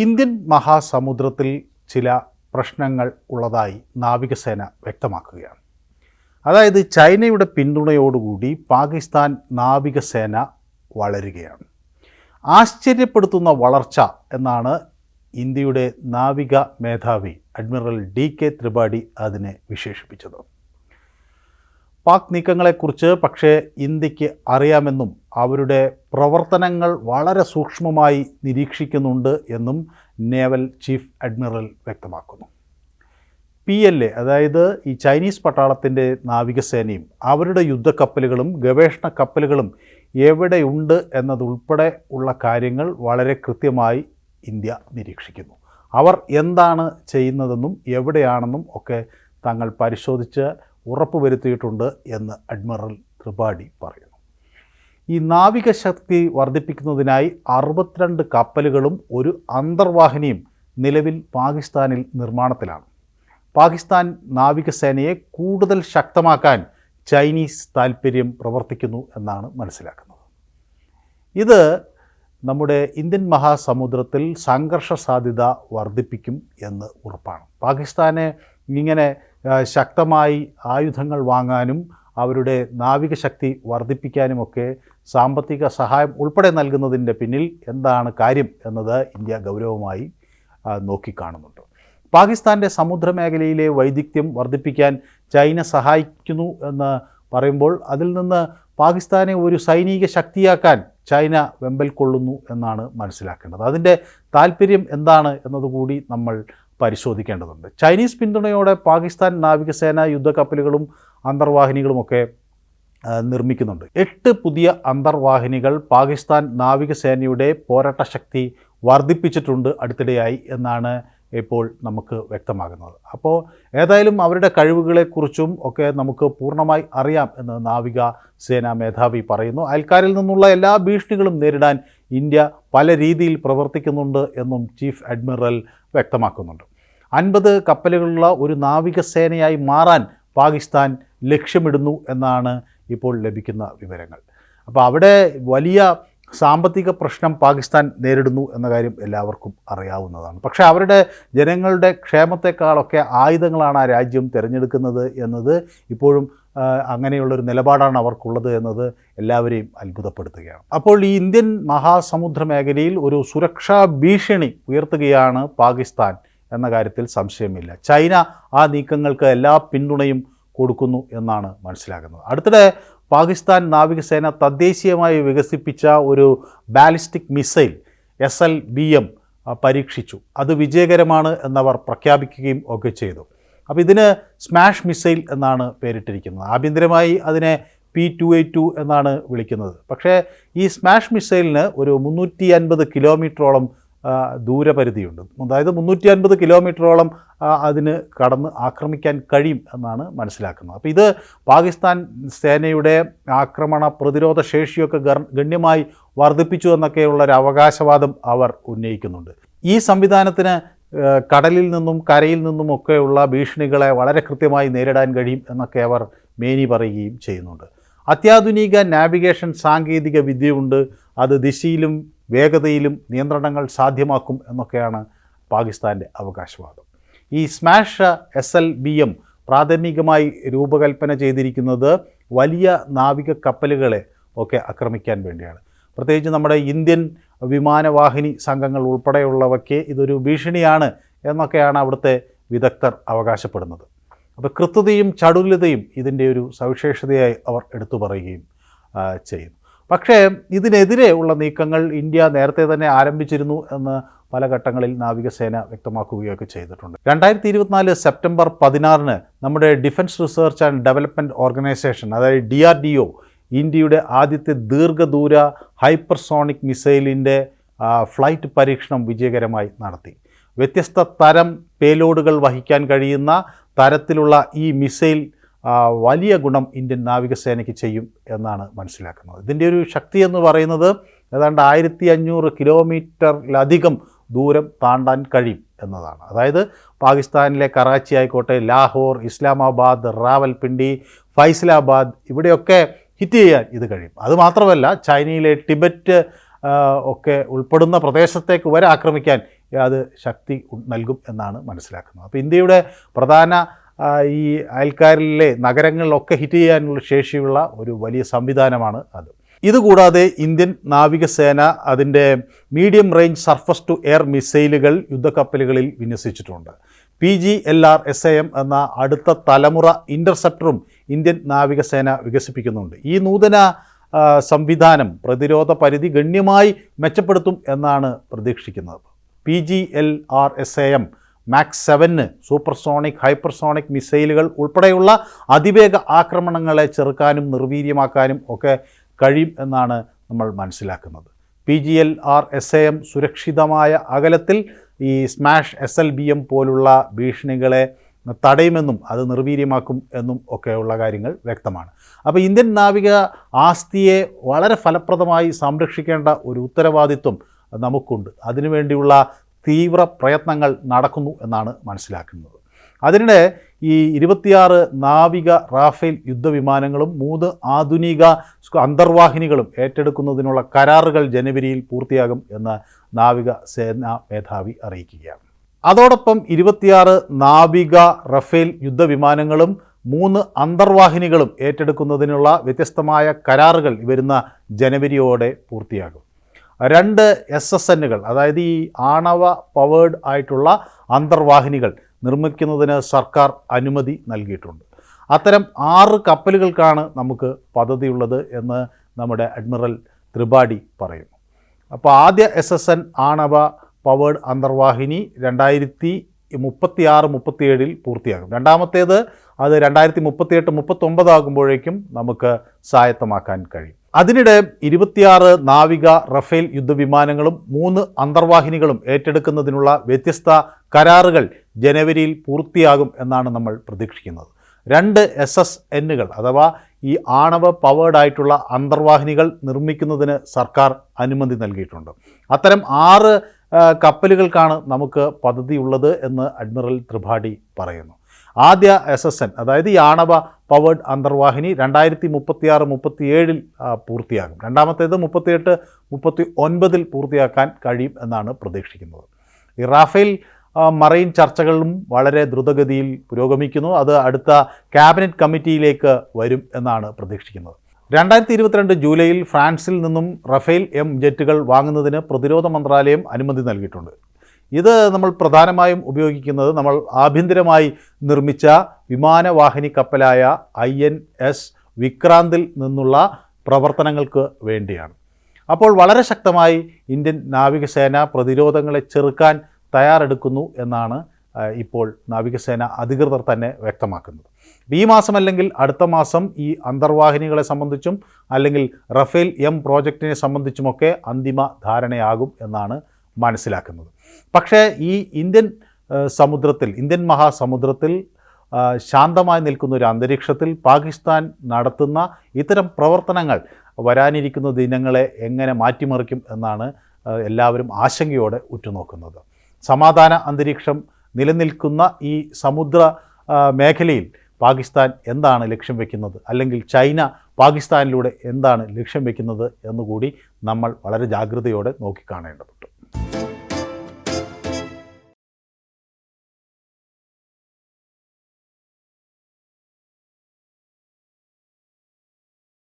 Indian മഹാസമുദ്രത്തിൽ ചില പ്രശ്നങ്ങൾ ഉള്ളതായി നാവികസേന വ്യക്തമാക്കുകയാണ്. അതായത് ചൈനയുടെ പിന്തുണയോടുകൂടി പാകിസ്ഥാൻ നാവികസേന വളരുകയാണ്. ആശ്ചര്യപ്പെടുത്തുന്ന വളർച്ച എന്നാണ് ഇന്ത്യയുടെ നാവിക മേധാവി അഡ്മിറൽ DK ത്രിപാഠി അതിനെ വിശേഷിപ്പിച്ചത്. പാക് നീക്കങ്ങളെക്കുറിച്ച് പക്ഷേ ഇന്ത്യക്ക് അറിയാമെന്നും അവരുടെ പ്രവർത്തനങ്ങൾ വളരെ സൂക്ഷ്മമായി നിരീക്ഷിക്കുന്നുണ്ട് എന്നും നേവൽ ചീഫ് അഡ്മിറൽ വ്യക്തമാക്കുന്നു. PLA അതായത് ഈ ചൈനീസ് പട്ടാളത്തിൻ്റെ നാവികസേനയും അവരുടെ യുദ്ധക്കപ്പലുകളും ഗവേഷണ കപ്പലുകളും എവിടെയുണ്ട് എന്നതുൾപ്പെടെ ഉള്ള കാര്യങ്ങൾ വളരെ കൃത്യമായി ഇന്ത്യ നിരീക്ഷിക്കുന്നു. അവർ എന്താണ് ചെയ്യുന്നതെന്നും എവിടെയാണെന്നും ഒക്കെ തങ്ങൾ പരിശോധിച്ച് ഉറപ്പുവരുത്തിയിട്ടുണ്ട് എന്ന് അഡ്മിറൽ ത്രിപാഠി പറയുന്നു. ഈ നാവികശക്തി വർദ്ധിപ്പിക്കുന്നതിനായി 62 കപ്പലുകളും ഒരു അന്തർവാഹിനിയും നിലവിൽ പാകിസ്ഥാനിൽ നിർമ്മാണത്തിലാണ്. പാകിസ്ഥാൻ നാവികസേനയെ കൂടുതൽ ശക്തമാക്കാൻ ചൈനീസ് താൽപ്പര്യം പ്രവർത്തിക്കുന്നു എന്നാണ് മനസ്സിലാക്കുന്നത്. ഇത് നമ്മുടെ ഇന്ത്യൻ മഹാസമുദ്രത്തിൽ സംഘർഷ സാധ്യത വർദ്ധിപ്പിക്കും എന്ന് ഉറപ്പാണ്. പാകിസ്ഥാനെ ഇങ്ങനെ ശക്തമായി ആയുധങ്ങൾ വാങ്ങാനും അവരുടെ നാവികശക്തി വർദ്ധിപ്പിക്കാനുമൊക്കെ സാമ്പത്തിക സഹായം ഉൾപ്പെടെ നൽകുന്നതിൻ്റെ പിന്നിൽ എന്താണ് കാര്യം എന്നത് ഇന്ത്യ ഗൗരവമായി നോക്കിക്കാണുന്നുണ്ട്. പാകിസ്ഥാൻ്റെ സമുദ്രമേഖലയിലെ വൈദഗ്ധ്യം വർദ്ധിപ്പിക്കാൻ ചൈന സഹായിക്കുന്നു എന്ന് പറയുമ്പോൾ അതിൽ നിന്ന് പാകിസ്ഥാനെ ഒരു സൈനിക ശക്തിയാക്കാൻ ചൈന വെമ്പൽ കൊള്ളുന്നു എന്നാണ് മനസ്സിലാക്കേണ്ടത്. അതിൻ്റെ താല്പര്യം എന്താണ് എന്നതുകൂടി നമ്മൾ പരിശോധിക്കേണ്ടതുണ്ട്. ചൈനീസ് പിന്തുണയോടെ പാകിസ്ഥാൻ നാവികസേന യുദ്ധക്കപ്പലുകളും അന്തർവാഹിനികളുമൊക്കെ നിർമ്മിക്കുന്നുണ്ട്. 8 പുതിയ അന്തർവാഹിനികൾ പാകിസ്ഥാൻ നാവികസേനയുടെ പോരാട്ട ശക്തി വർദ്ധിപ്പിച്ചിട്ടുണ്ട് അടുത്തിടെയായി എന്നാണ് ഇപ്പോൾ നമുക്ക് വ്യക്തമാകുന്നത്. അപ്പോൾ ഏതായാലും അവരുടെ കഴിവുകളെക്കുറിച്ചും ഒക്കെ നമുക്ക് പൂർണ്ണമായി അറിയാം എന്ന് നാവിക സേനാ മേധാവി പറയുന്നു. അയൽക്കാരിൽ നിന്നുള്ള എല്ലാ ഭീഷണികളും നേരിടാൻ ഇന്ത്യ പല രീതിയിൽ പ്രവർത്തിക്കുന്നുണ്ട് എന്നും ചീഫ് അഡ്മിറൽ വ്യക്തമാക്കുന്നുണ്ട്. 50 കപ്പലുകളുള്ള ഒരു നാവികസേനയായി മാറാൻ പാകിസ്ഥാൻ ലക്ഷ്യമിടുന്നു എന്നാണ് ഇപ്പോൾ ലഭിക്കുന്ന വിവരങ്ങൾ. അപ്പോൾ അവിടെ വലിയ സാമ്പത്തിക പ്രശ്നം പാകിസ്ഥാൻ നേരിടുന്നു എന്ന കാര്യം എല്ലാവർക്കും അറിയാവുന്നതാണ്. പക്ഷേ അവരുടെ ജനങ്ങളുടെ ക്ഷേമത്തെക്കാളൊക്കെ ആയുധങ്ങളാണ് ആ രാജ്യം തിരഞ്ഞെടുക്കുന്നത് എന്നത് ഇപ്പോഴും അങ്ങനെയുള്ളൊരു നിലപാടാണ് അവർക്കുള്ളത് എന്നത് എല്ലാവരെയും അത്ഭുതപ്പെടുത്തുകയാണ്. അപ്പോൾ ഈ ഇന്ത്യൻ മഹാസമുദ്ര മേഖലയിൽ ഒരു സുരക്ഷാ ഭീഷണി ഉയർത്തുകയാണ് പാകിസ്ഥാൻ എന്ന കാര്യത്തിൽ സംശയമില്ല. ചൈന ആ നീക്കങ്ങൾക്ക് എല്ലാ പിന്തുണയും കൊടുക്കുന്നു എന്നാണ് മനസ്സിലാക്കുന്നത്. അടുത്തിടെ പാകിസ്ഥാൻ നാവികസേന തദ്ദേശീയമായി വികസിപ്പിച്ച ഒരു ബാലിസ്റ്റിക് മിസൈൽ SLBM പരീക്ഷിച്ചു. അത് വിജയകരമാണ് എന്നവർ പ്രഖ്യാപിക്കുകയും ഒക്കെ ചെയ്തു. അപ്പോൾ ഇതിന് സ്മാഷ് മിസൈൽ എന്നാണ് പേരിട്ടിരിക്കുന്നത്. ആഭ്യന്തരമായി അതിനെ P2A2 എന്നാണ് വിളിക്കുന്നത്. പക്ഷേ ഈ സ്മാഷ് മിസൈലിന് ഒരു 350 കിലോമീറ്ററോളം ദൂരപരിധിയുണ്ട്. അതായത് 350 കിലോമീറ്ററോളം അതിന് കടന്ന് ആക്രമിക്കാൻ കഴിയും എന്നാണ് മനസ്സിലാക്കുന്നത്. അപ്പോൾ ഇത് പാകിസ്ഥാൻ സേനയുടെ ആക്രമണ പ്രതിരോധ ശേഷിയൊക്കെ ഗണ്യമായി വർദ്ധിപ്പിച്ചു എന്നൊക്കെയുള്ളൊരു അവകാശവാദം അവർ ഉന്നയിക്കുന്നുണ്ട്. ഈ സംവിധാനത്തിന് കടലിൽ നിന്നും കരയിൽ നിന്നുമൊക്കെയുള്ള ഭീഷണികളെ വളരെ കൃത്യമായി നേരിടാൻ കഴിയും എന്നൊക്കെ അവർ മേനി പറയുകയും ചെയ്യുന്നുണ്ട്. അത്യാധുനിക നാവിഗേഷൻ സാങ്കേതിക വിദ്യയുണ്ട്. അത് ദിശയിലും വേഗതയിലും നിയന്ത്രണങ്ങൾ സാധ്യമാക്കും എന്നൊക്കെയാണ് പാകിസ്ഥാൻ്റെ അവകാശവാദം. ഈ സ്മാഷ് SLBM പ്രാഥമികമായി രൂപകൽപ്പന ചെയ്തിരിക്കുന്നത് വലിയ നാവിക കപ്പലുകളെ ഒക്കെ ആക്രമിക്കാൻ വേണ്ടിയാണ്. പ്രത്യേകിച്ച് നമ്മുടെ ഇന്ത്യൻ വിമാനവാഹിനി സംഘങ്ങൾ ഉൾപ്പെടെയുള്ളവയ്ക്ക് ഇതൊരു ഭീഷണിയാണ് എന്നൊക്കെയാണ് അവിടുത്തെ വിദഗ്ധർ അവകാശപ്പെടുന്നത്. അപ്പോൾ കൃത്യതയും ചടുലതയും ഇതിൻ്റെ ഒരു സവിശേഷതയായി അവർ എടുത്തു പറയുകയും ചെയ്യുന്നു. പക്ഷേ ഇതിനെതിരെ ഉള്ള നീക്കങ്ങൾ ഇന്ത്യ നേരത്തെ തന്നെ ആരംഭിച്ചിരുന്നു എന്ന് പല ഘട്ടങ്ങളിൽ നാവികസേന വ്യക്തമാക്കുകയൊക്കെ ചെയ്തിട്ടുണ്ട്. 2024 സെപ്റ്റംബർ 16 നമ്മുടെ defence research and development organisation അതായത് DRDO ഇന്ത്യയുടെ ആദ്യത്തെ ദീർഘദൂര ഹൈപ്പർസോണിക് മിസൈലിൻ്റെ ഫ്ലൈറ്റ് പരീക്ഷണം വിജയകരമായി നടത്തി. വ്യത്യസ്ത തരം പേലോഡുകൾ വഹിക്കാൻ കഴിയുന്ന തരത്തിലുള്ള ഈ മിസൈൽ വലിയ ഗുണം ഇന്ത്യൻ നാവികസേനയ്ക്ക് ചെയ്യും എന്നാണ് മനസ്സിലാക്കുന്നത്. ഇതിൻ്റെ ഒരു ശക്തി എന്ന് പറയുന്നത് ഏതാണ്ട് 1500 കിലോമീറ്ററിലധികം ദൂരം താണ്ടാൻ കഴിയും എന്നതാണ്. അതായത് പാകിസ്ഥാനിലെ കറാച്ചി ആയിക്കോട്ടെ, ലാഹോർ, ഇസ്ലാമാബാദ്, റാവൽപിണ്ടി, ഫൈസലാബാദ് ഇവിടെയൊക്കെ ഹിറ്റ് ചെയ്യാൻ ഇത് കഴിയും. അതുമാത്രമല്ല ചൈനയിലെ ടിബറ്റ് ഒക്കെ ഉൾപ്പെടുന്ന പ്രദേശത്തേക്ക് വരെ ആക്രമിക്കാൻ അത് ശക്തി നൽകും എന്നാണ് മനസ്സിലാക്കുന്നത്. അപ്പോൾ ഇന്ത്യയുടെ പ്രധാന ഈ അയൽക്കാരിലെ നഗരങ്ങളിലൊക്കെ ഹിറ്റ് ചെയ്യാനുള്ള ശേഷിയുള്ള ഒരു വലിയ സംവിധാനമാണ് അത്. ഇതുകൂടാതെ ഇന്ത്യൻ നാവികസേന അതിൻ്റെ medium range surface to air മിസൈലുകൾ യുദ്ധക്കപ്പലുകളിൽ വിന്യസിച്ചിട്ടുണ്ട്. PGLR-SAM എന്ന അടുത്ത തലമുറ ഇൻ്റർസെപ്റ്ററും ഇന്ത്യൻ നാവികസേന വികസിപ്പിക്കുന്നുണ്ട്. ഈ നൂതന സംവിധാനം പ്രതിരോധ പരിധി ഗണ്യമായി മെച്ചപ്പെടുത്തും എന്നാണ് പ്രതീക്ഷിക്കുന്നത്. PGLR-SAM മാക്സ് 7 സൂപ്പർസോണിക് ഹൈപ്പർസോണിക് മിസൈലുകൾ ഉൾപ്പെടെയുള്ള അതിവേഗ ആക്രമണങ്ങളെ ചെറുക്കാനും നിർവീര്യമാക്കാനും ഒക്കെ കഴിയും എന്നാണ് നമ്മൾ മനസ്സിലാക്കുന്നത്. PGLR-SAM സുരക്ഷിതമായ അകലത്തിൽ ഈ സ്മാഷ് SLBM പോലുള്ള ഭീഷണികളെ തടയുമെന്നും അത് നിർവീര്യമാക്കും എന്നും ഒക്കെയുള്ള കാര്യങ്ങൾ വ്യക്തമാണ്. അപ്പോൾ ഇന്ത്യൻ നാവിക ആസ്തിയെ വളരെ ഫലപ്രദമായി സംരക്ഷിക്കേണ്ട ഒരു ഉത്തരവാദിത്വം നമുക്കുണ്ട്. അതിനുവേണ്ടിയുള്ള തീവ്ര പ്രയത്നങ്ങൾ നടക്കുന്നു എന്നാണ് മനസ്സിലാക്കുന്നത്. അതിനിടെ ഈ 26 നാവിക റാഫേൽ യുദ്ധവിമാനങ്ങളും 3 ആധുനിക അന്തർവാഹിനികളും ഏറ്റെടുക്കുന്നതിനുള്ള കരാറുകൾ ജനുവരിയിൽ പൂർത്തിയാകും എന്ന് നാവികസേനാ മേധാവി അറിയിക്കുകയാണ്. അതോടൊപ്പം 26 നാവിക റഫേൽ യുദ്ധവിമാനങ്ങളും 3 അന്തർവാഹിനികളും ഏറ്റെടുക്കുന്നതിനുള്ള വ്യത്യസ്തമായ കരാറുകൾ വരുന്ന ജനുവരിയോടെ പൂർത്തിയാകും. 2 SSNകൾ അതായത് ഈ ആണവ പവേർഡ് ആയിട്ടുള്ള അന്തർവാഹിനികൾ നിർമ്മിക്കുന്നതിന് സർക്കാർ അനുമതി നൽകിയിട്ടുണ്ട്. അത്തരം 6 കപ്പലുകൾക്കാണ് നമുക്ക് പദ്ധതിയുള്ളത് എന്ന് നമ്മുടെ അഡ്മിറൽ ത്രിപാഠി പറയുന്നു. അപ്പോൾ ആദ്യ SSN ആണവ പവേർഡ് അന്തർവാഹിനി 2036-37 പൂർത്തിയാകും. രണ്ടാമത്തേത് അത് 2038-39 ആകുമ്പോഴേക്കും നമുക്ക് സ്വായത്തമാക്കാൻ കഴിയും. അതിനിടെ 26 നാവിക റഫേൽ യുദ്ധവിമാനങ്ങളും 3 അന്തർവാഹിനികളും ഏറ്റെടുക്കുന്നതിനുള്ള വ്യത്യസ്ത കരാറുകൾ ജനുവരിയിൽ പൂർത്തിയാകും എന്നാണ് നമ്മൾ പ്രതീക്ഷിക്കുന്നത്. 2 SSNകൾ അഥവാ ഈ ആണവ പവേർഡ് ആയിട്ടുള്ള അന്തർവാഹിനികൾ നിർമ്മിക്കുന്നതിന് സർക്കാർ അനുമതി നൽകിയിട്ടുണ്ട്. അത്തരം 6 കപ്പലുകൾക്കാണ് നമുക്ക് പദ്ധതിയുള്ളത് എന്ന് അഡ്മിറൽ ത്രിപാഠി പറയുന്നു. ആദ്യ SSN അതായത് ഈ ആണവ പവേർഡ് അന്തർവാഹിനി 2036-37 പൂർത്തിയാകും. രണ്ടാമത്തേത് 38-39 പൂർത്തിയാക്കാൻ കഴിയും എന്നാണ് പ്രതീക്ഷിക്കുന്നത്. ഈ റാഫേൽ മറൈൻ ചർച്ചകളും വളരെ ദ്രുതഗതിയിൽ പുരോഗമിക്കുന്നു. അത് അടുത്ത ക്യാബിനറ്റ് കമ്മിറ്റിയിലേക്ക് വരും എന്നാണ് പ്രതീക്ഷിക്കുന്നത്. 2022 ജൂലൈയിൽ ഫ്രാൻസിൽ നിന്നും റഫേൽ ജെറ്റുകൾ വാങ്ങുന്നതിന് പ്രതിരോധ മന്ത്രാലയം അനുമതി നൽകിയിട്ടുണ്ട്. ഇത് നമ്മൾ പ്രധാനമായും ഉപയോഗിക്കുന്നത് നമ്മൾ ആഭ്യന്തരമായി നിർമ്മിച്ച വിമാനവാഹിനി കപ്പലായ INS വിക്രാന്തിൽ നിന്നുള്ള പ്രവർത്തനങ്ങൾക്ക് വേണ്ടിയാണ്. അപ്പോൾ വളരെ ശക്തമായി ഇന്ത്യൻ നാവികസേന പ്രതിരോധങ്ങളെ ചെറുക്കാൻ തയ്യാറെടുക്കുന്നു എന്നാണ് ഇപ്പോൾ നാവികസേന അധികൃതർ തന്നെ വ്യക്തമാക്കുന്നത്. ഈ മാസം അല്ലെങ്കിൽ അടുത്ത മാസം ഈ അന്തർവാഹിനികളെ സംബന്ധിച്ചും അല്ലെങ്കിൽ റഫേൽ പ്രോജക്റ്റിനെ സംബന്ധിച്ചുമൊക്കെ അന്തിമ ധാരണയാകും എന്നാണ് മനസ്സിലാക്കുന്നത്. പക്ഷേ ഈ ഇന്ത്യൻ മഹാസമുദ്രത്തിൽ ശാന്തമായി നിൽക്കുന്ന ഒരു അന്തരീക്ഷത്തിൽ പാകിസ്ഥാൻ നടത്തുന്ന ഇത്തരം പ്രവർത്തനങ്ങൾ വരാനിരിക്കുന്ന ദിനങ്ങളെ എങ്ങനെ മാറ്റിമറിക്കും എന്നാണ് എല്ലാവരും ആശങ്കയോടെ ഉറ്റുനോക്കുന്നത്. സമാധാന അന്തരീക്ഷം നിലനിൽക്കുന്ന ഈ സമുദ്ര മേഖലയിൽ പാകിസ്ഥാൻ എന്താണ് ലക്ഷ്യം വയ്ക്കുന്നത്, അല്ലെങ്കിൽ ചൈന പാകിസ്ഥാനിലൂടെ എന്താണ് ലക്ഷ്യം വയ്ക്കുന്നത് എന്നുകൂടി നമ്മൾ വളരെ ജാഗ്രതയോടെ നോക്കിക്കാണേണ്ടത്.